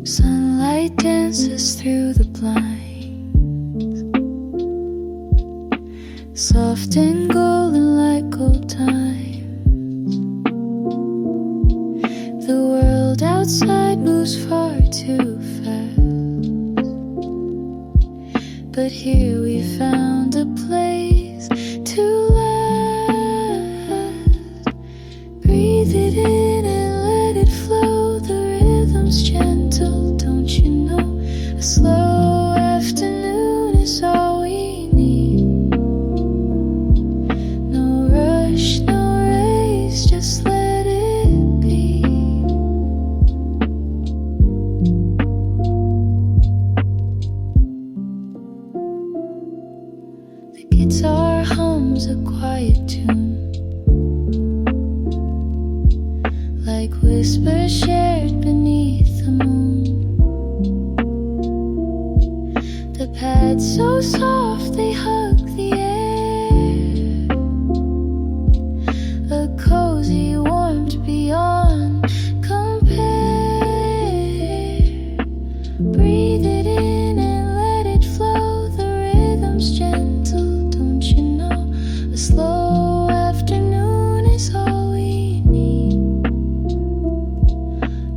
Sunlight dances through the blinds, soft and golden like old times. The world outside moves far too fast, but here we found a place to last. Breathe it in and let it flow. The rhythm's gentle, don't you know? A slow afternoon is all we need. No rush, no race, just let it be. The guitar hums a quiet tune, like whispers shared beneath the moon. The pads so soft they hug the air, a cozy warmth beyond compare. Breathe it in and let it flow. The rhythm's gentle, don't you know? A slow afternoon is all we need.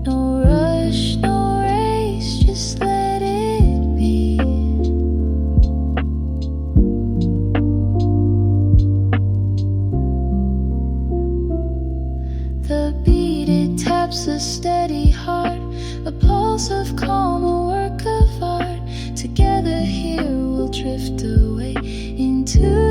No rush, no race, just let it be. The beat, it taps a steady heart, a pulse of calm, a work of art. Together here we'll drift away into